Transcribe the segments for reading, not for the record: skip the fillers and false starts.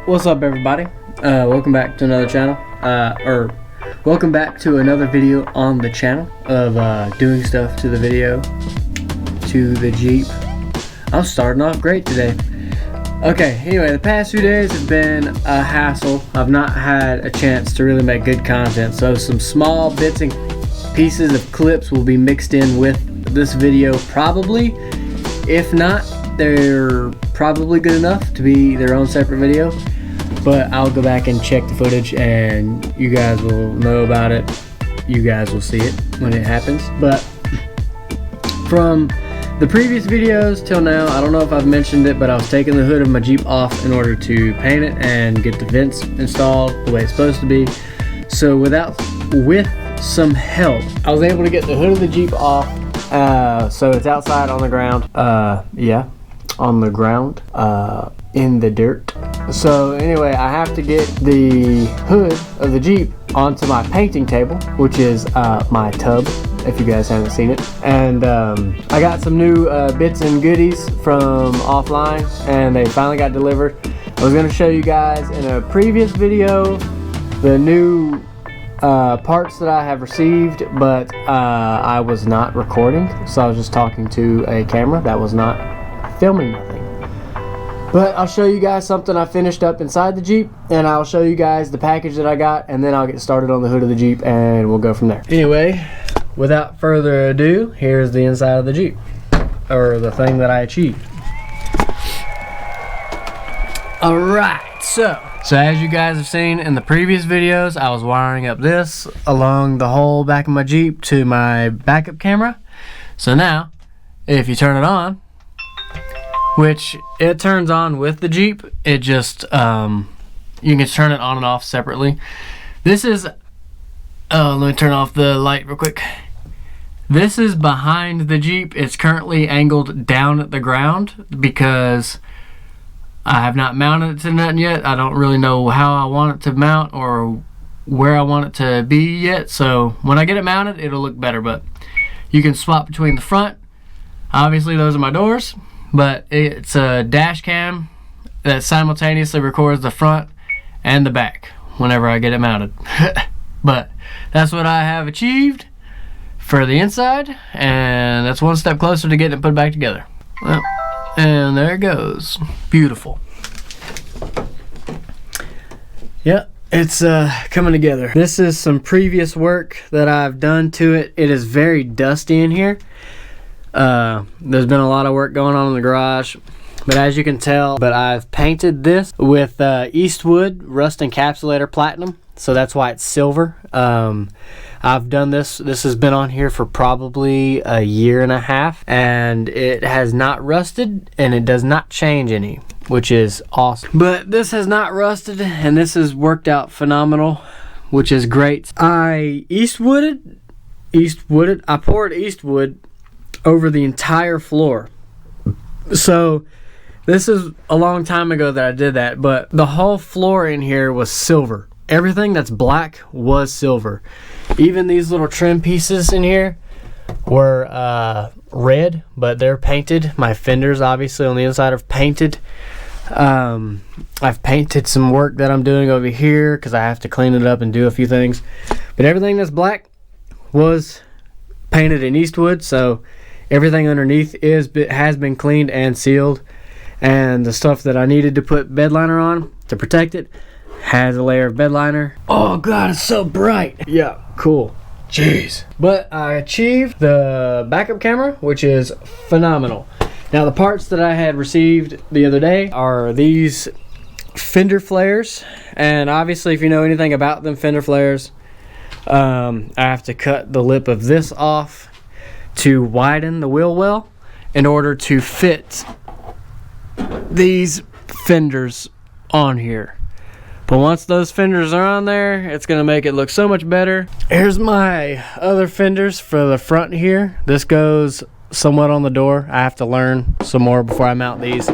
What's up, everybody? Welcome back to another channel, or welcome back to another video on the channel of doing stuff to the video, to the Jeep. I'm starting off great today. Okay, anyway, the past few days have been a hassle. I've not had a chance to really make good content, so some small bits and pieces of clips will be mixed in with this video probably. If not, they're probably good enough to be their own separate video, but I'll go back and check the footage and you guys will know about it. You guys will see it when it happens. But from the previous videos till now, I don't know if I've mentioned it, but I was taking the hood of my Jeep off in order to paint it and get the vents installed the way it's supposed to be. So with some help, I was able to get the hood of the Jeep off, so it's outside on the ground. On the ground, in the dirt. So anyway, I have to get the hood of the Jeep onto my painting table, which is my tub, if you guys haven't seen it. And I got some new bits and goodies from offline, and they finally got delivered. I was going to show you guys in a previous video the new parts that I have received, but I was not recording, so I was just talking to a camera that was not filming nothing. But I'll show you guys something I finished up inside the Jeep, and I'll show you guys the package that I got, and then I'll get started on the hood of the Jeep and we'll go from there. Anyway, without further ado, here's the inside of the Jeep, or the thing that I achieved. Alright, so as you guys have seen in the previous videos, I was wiring up this along the whole back of my Jeep to my backup camera. So now, if you turn it on, which it turns on with the Jeep, it just you can turn it on and off separately. This is let me turn off the light real quick. This is behind the Jeep. It's currently angled down at the ground because I have not mounted it to nothing yet. I don't really know how I want it to mount or where I want it to be yet, so when I get it mounted it'll look better. But you can swap between the front, obviously those are my doors, but it's a dash cam that simultaneously records the front and the back whenever I get it mounted. But that's what I have achieved for the inside, and that's one step closer to getting it put back together. Well, and there it goes. Beautiful. Yep, it's coming together. This is some previous work that I've done to it. It is very dusty in here. There's been a lot of work going on in the garage, but as you can tell, I've painted this with Eastwood Rust Encapsulator Platinum, so that's why it's silver. I've done this has been on here for probably a year and a half, and it has not rusted, and it does not change any, which is awesome. But this has not rusted, and this has worked out phenomenal, which is great. I poured Eastwood over the entire floor. So this is a long time ago that I did that, but the whole floor in here was silver. Everything that's black was silver. Even these little trim pieces in here were red, but they're painted. My fenders obviously on the inside are painted. I've painted some work that I'm doing over here because I have to clean it up and do a few things, but everything that's black was painted in Eastwood, so everything underneath has been cleaned and sealed, and the stuff that I needed to put bed liner on to protect it has a layer of bed liner. Oh god, it's so bright. Yeah, cool. Jeez. But I achieved the backup camera, which is phenomenal. Now the parts that I had received the other day are these fender flares, and obviously if you know anything about them fender flares, I have to cut the lip of this off to widen the wheel well in order to fit these fenders on here. But once those fenders are on there, it's going to make it look so much better. Here's my other fenders for the front here. This goes somewhat on the door. I have to learn some more before I mount these.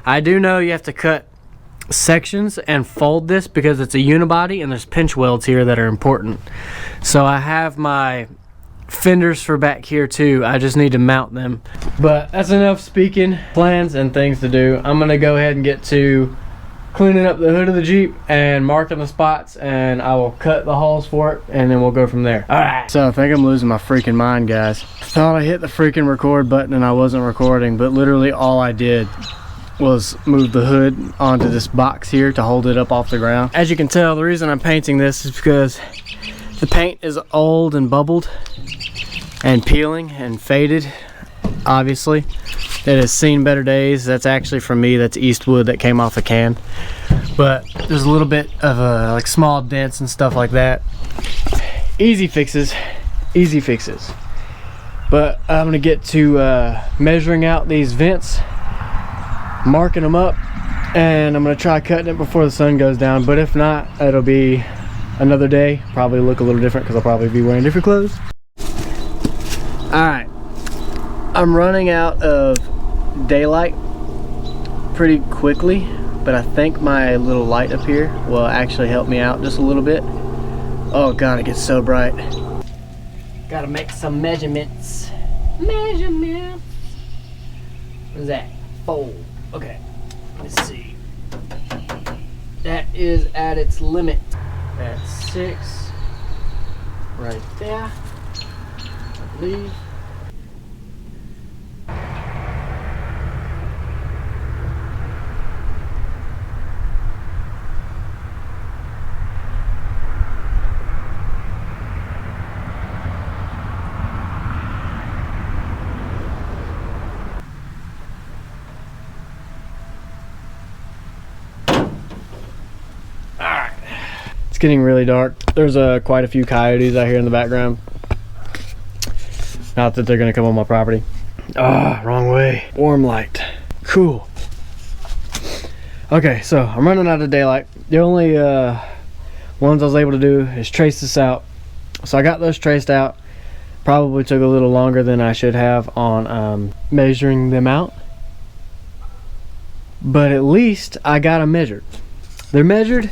I do know you have to cut sections and fold this because it's a unibody and there's pinch welds here that are important. So I have my fenders for back here too. I just need to mount them. But that's enough speaking, plans and things to do. I'm gonna go ahead and get to cleaning up the hood of the Jeep and marking the spots, and I will cut the holes for it, and then we'll go from there. All right. So I think I'm losing my freaking mind, guys. Thought I hit the freaking record button and I wasn't recording, but literally all I did was move the hood onto this box here to hold it up off the ground. As you can tell, the reason I'm painting this is because the paint is old and bubbled and peeling and faded, obviously. It has seen better days. That's actually from me. That's Eastwood that came off a can. But there's a little bit of like small dents and stuff like that. Easy fixes, easy fixes. But I'm gonna get to measuring out these vents, marking them up, and I'm gonna try cutting it before the sun goes down. But if not, it'll be another day. Probably look a little different because I'll probably be wearing different clothes. All right. I'm running out of daylight pretty quickly, but I think my little light up here will actually help me out just a little bit. Oh god, it gets so bright. Gotta make some measurements. Measurements. What is that? 4. Okay, let's see. That is at its limit. That's 6 right there, I believe. It's getting really dark. There's quite a few coyotes out here in the background. Not that they're gonna come on my property. Ah, wrong way. Warm light. Cool. Okay, so I'm running out of daylight. The only ones I was able to do is trace this out. So I got those traced out. Probably took a little longer than I should have on measuring them out. But at least I got them measured. They're measured.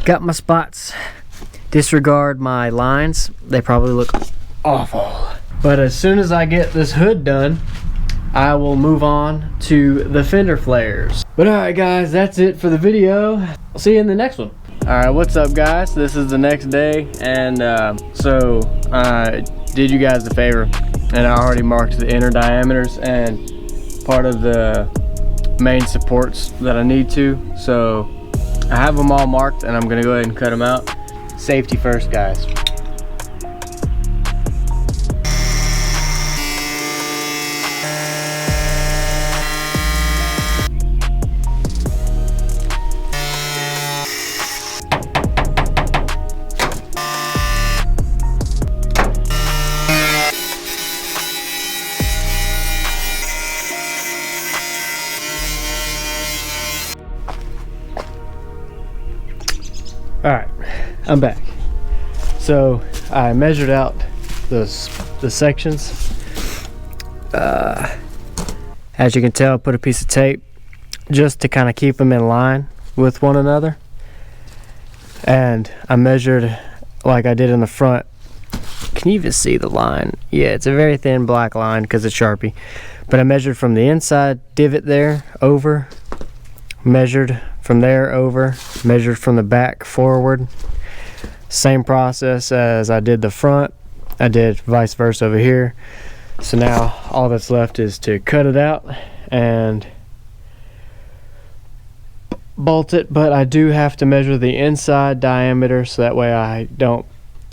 Got my spots. Disregard my lines. They probably look awful. But as soon as I get this hood done, I will move on to the fender flares. But alright guys, that's it for the video. I'll see you in the next one. Alright, what's up guys? This is the next day, and so I did you guys a favor, and I already marked the inner diameters and part of the main supports that I need to. So I have them all marked, and I'm gonna go ahead and cut them out. Safety first, guys. Alright, I'm back. So I measured out the sections. As you can tell, I put a piece of tape just to kind of keep them in line with one another. And I measured like I did in the front. Can you even see the line? Yeah, it's a very thin black line because it's Sharpie. But I measured from the inside divot there over, measured from there over, measured from the back forward. Same process as I did the front, I did vice versa over here. So now all that's left is to cut it out and bolt it, but I do have to measure the inside diameter so that way I don't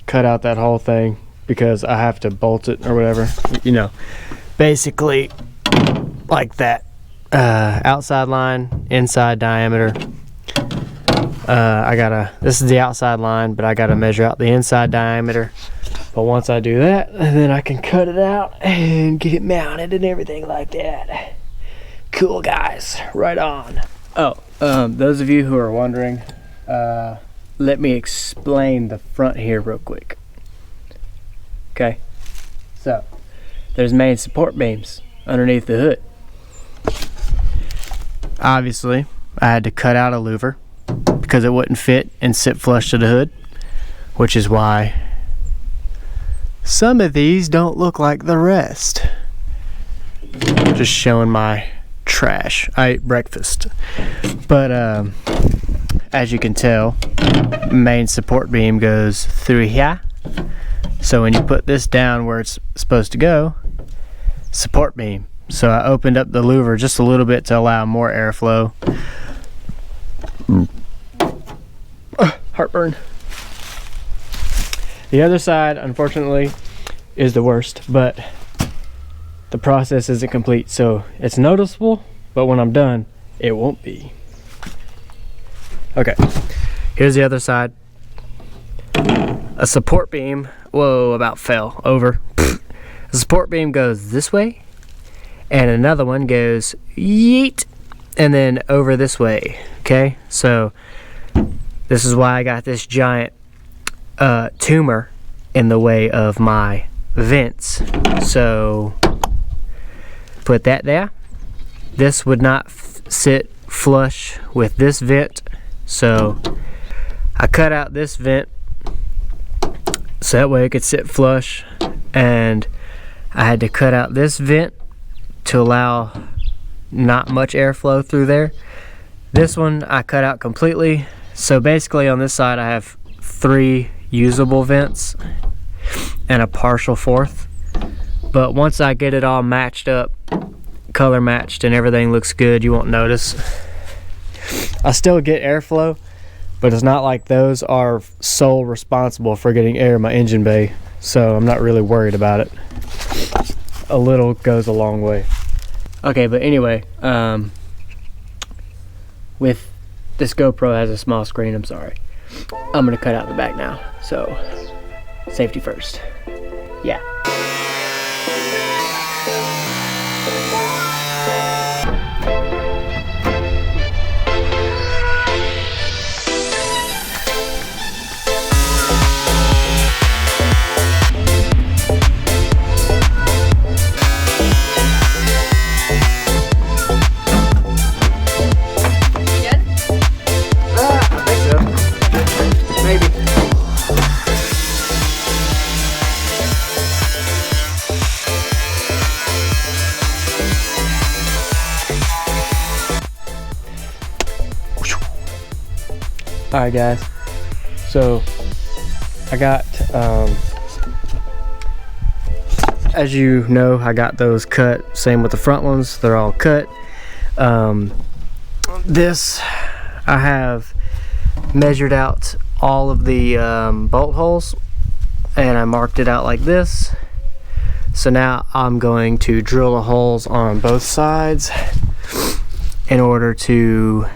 cut out that whole thing, because I have to bolt it or whatever, you know, basically like that. Outside line, inside diameter. This is the outside line, but I gotta measure out the inside diameter. But once I do that, then I can cut it out and get it mounted and everything like that. Cool guys, right on. Oh, those of you who are wondering, let me explain the front here real quick. Okay, so there's main support beams underneath the hood. Obviously, I had to cut out a louver because it wouldn't fit and sit flush to the hood, which is why some of these don't look like the rest. Just showing my trash. I ate breakfast. But as you can tell, main support beam goes through here. So when you put this down where it's supposed to go, support beam. So I opened up the louver just a little bit to allow more airflow. Heartburn. The other side, unfortunately, is the worst, but the process isn't complete, so it's noticeable, but when I'm done, it won't be. Okay, here's the other side. A support beam, whoa, about fell over. The support beam goes this way, and another one goes yeet, and then over this way, okay? So this is why I got this giant tumor in the way of my vents. So put that there. This would not sit flush with this vent, so I cut out this vent so that way it could sit flush, and I had to cut out this vent to allow not much airflow through there. This one I cut out completely, so basically on this side I have 3 usable vents and a partial 4th. But once I get it all matched up, color matched, and everything looks good, you won't notice. I still get airflow, but it's not like those are sole responsible for getting air in my engine bay, so I'm not really worried about it. A little goes a long way. Okay, but anyway, with this GoPro has a small screen, I'm sorry. I'm gonna cut out the back now, so safety first. Yeah. Alright guys, so I got, as you know, I got those cut, same with the front ones, they're all cut. This, I have measured out all of the bolt holes, and I marked it out like this. So now I'm going to drill the holes on both sides in order to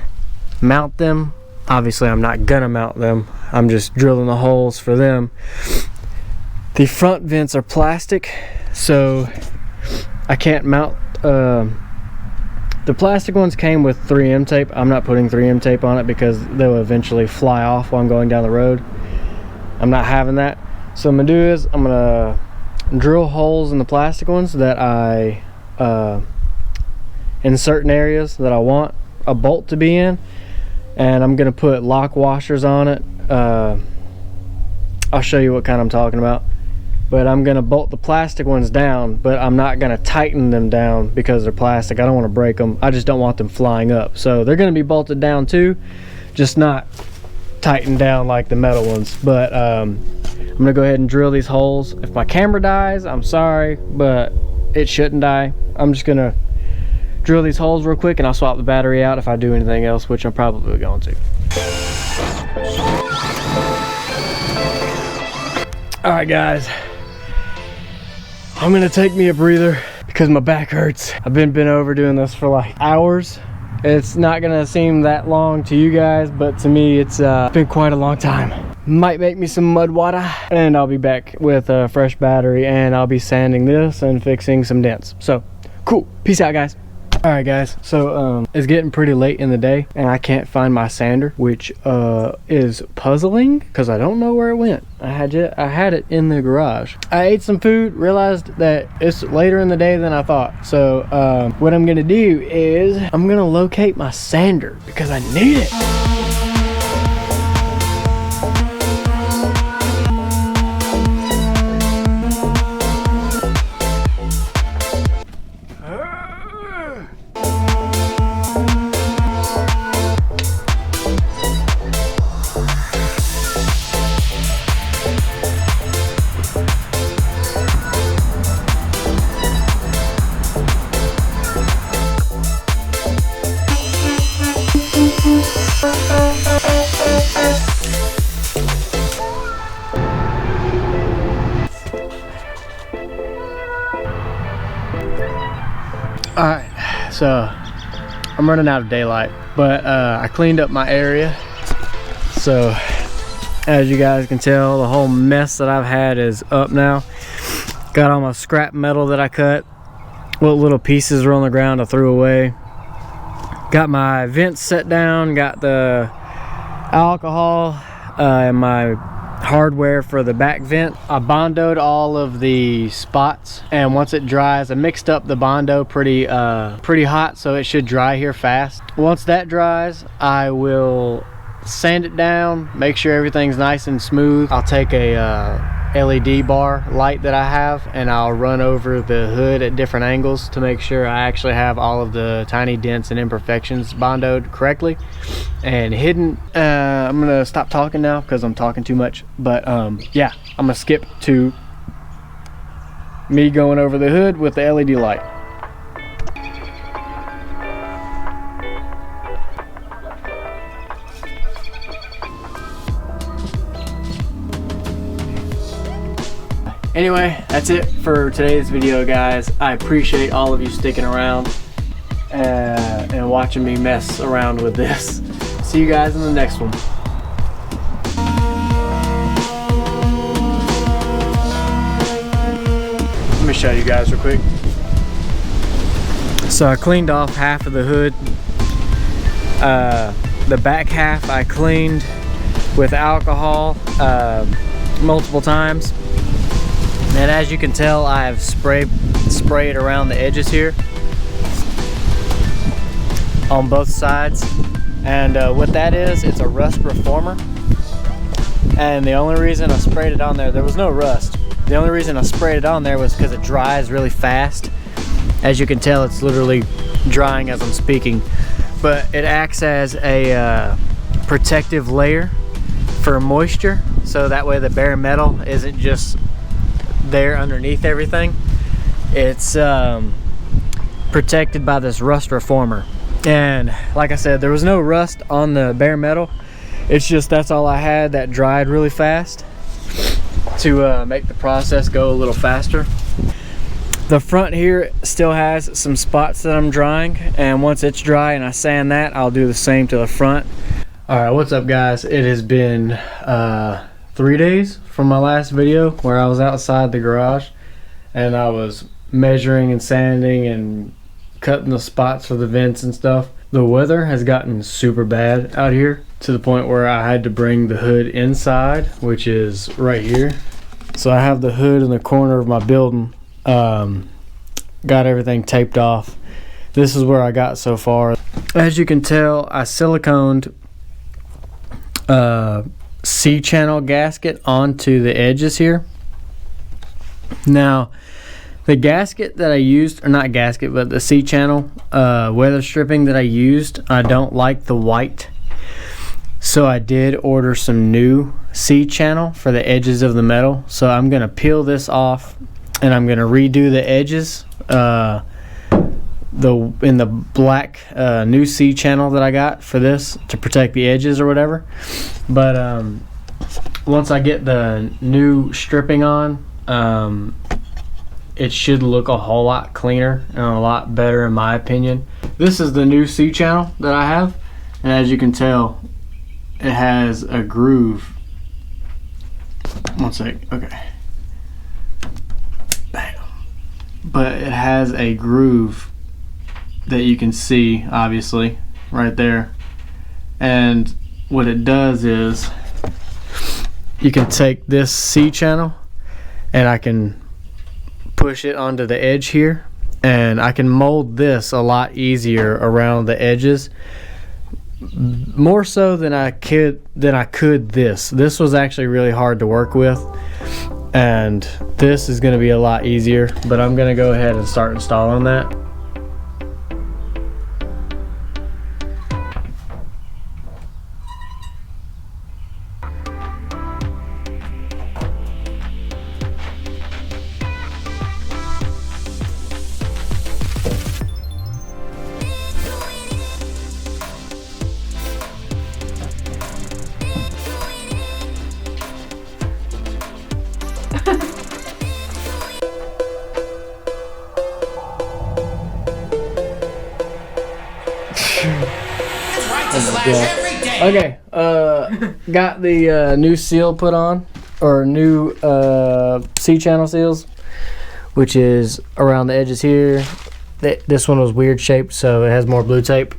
mount them. Obviously I'm not gonna mount them, I'm just drilling the holes for them. The front vents are plastic, so I can't mount. The plastic ones came with 3M tape. I'm not putting 3M tape on it because they'll eventually fly off while I'm going down the road. I'm not having that. So what I'm gonna do is I'm gonna drill holes in the plastic ones that I in certain areas that I want a bolt to be in, and I'm gonna put lock washers on it. I'll show you what kind I'm talking about, but I'm gonna bolt the plastic ones down, but I'm not gonna tighten them down because they're plastic. I don't want to break them. I just don't want them flying up, so they're gonna be bolted down too, just not tightened down like the metal ones. But I'm gonna go ahead and drill these holes. If my camera dies, I'm sorry, but it shouldn't die. I'm just gonna drill these holes real quick, and I'll swap the battery out if I do anything else, which I'm probably going to. All right guys, I'm gonna take me a breather because my back hurts. I've been bent over doing this for like hours. It's not gonna seem that long to you guys, but to me it's been quite a long time. Might make me some mud water, and I'll be back with a fresh battery, and I'll be sanding this and fixing some dents. So cool, peace out guys. All right guys, so it's getting pretty late in the day and I can't find my sander, which is puzzling because I don't know where it went. I had it in the garage. I ate some food, realized that it's later in the day than I thought. So what I'm gonna do is I'm gonna locate my sander because I need it. I'm running out of daylight, but I cleaned up my area. So as you guys can tell, the whole mess that I've had is up now. Got all my scrap metal that I cut. What little pieces were on the ground I threw away. Got my vents set down, got the alcohol and my hardware for the back vent. I bondoed all of the spots, and once it dries, I mixed up the bondo pretty hot, so it should dry here fast. Once that dries, I will sand it down, make sure everything's nice and smooth. I'll take a LED bar light that I have, and I'll run over the hood at different angles to make sure I actually have all of the tiny dents and imperfections bondoed correctly and hidden. I'm gonna stop talking now because I'm talking too much, but yeah, I'm gonna skip to me going over the hood with the LED light. Anyway, that's it for today's video, guys. I appreciate all of you sticking around and watching me mess around with this. See you guys in the next one. Let me show you guys real quick. So I cleaned off half of the hood. The back half I cleaned with alcohol multiple times. And as you can tell, I have sprayed around the edges here on both sides. And what that is, it's a rust reformer. And the only reason I sprayed it on there was no rust. The only reason I sprayed it on there was because it dries really fast. As you can tell, it's literally drying as I'm speaking. But it acts as a protective layer for moisture, so that way the bare metal isn't just there underneath everything. It's protected by this rust reformer. And like I said, there was no rust on the bare metal. It's just that's all I had that dried really fast to make the process go a little faster. The front here still has some spots that I'm drying, and once it's dry and I sand that, I'll do the same to the front. All right, what's up, guys? It has been 3 days from my last video where I was outside the garage and I was measuring and sanding and cutting the spots for the vents and stuff. The weather has gotten super bad out here to the point where I had to bring the hood inside, which is right here. So I have the hood in the corner of my building. Got everything taped off. This is where I got so far. As you can tell, I siliconed C-channel gasket onto the edges here. Now the gasket that I used, or not gasket, but the C-channel weather stripping that I used, I don't like the white, so I did order some new C-channel for the edges of the metal. So I'm gonna peel this off and I'm gonna redo the edges in the black new C-channel that I got for this to protect the edges or whatever. But once I get the new stripping on, it should look a whole lot cleaner and a lot better in my opinion. This is the new C-channel that I have, and as you can tell, it has a groove. One sec, okay. Bam. But it has a groove that you can see, obviously, right there. And what it does is you can take this C-channel and I can push it onto the edge here, and I can mold this a lot easier around the edges, more so than I could this. This was actually really hard to work with, and this is going to be a lot easier, but I'm going to go ahead and start installing that. Yeah. Okay. Got the new seal put on, or new C-channel seals, which is around the edges here. This one was weird shaped, so it has more blue tape.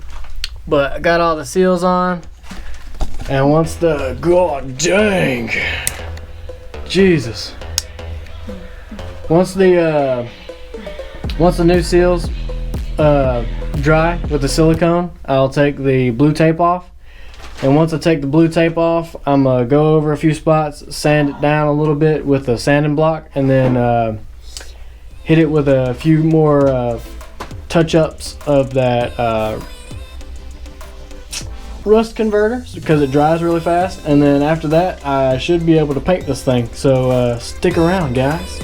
But I got all the seals on, and once the god dang, Jesus. Once the new seals dry with the silicone, I'll take the blue tape off. And once I take the blue tape off, I'm gonna go over a few spots, sand it down a little bit with a sanding block, and then hit it with a few more touch-ups of that rust converter, because it dries really fast. And then after that, I should be able to paint this thing. So stick around, guys.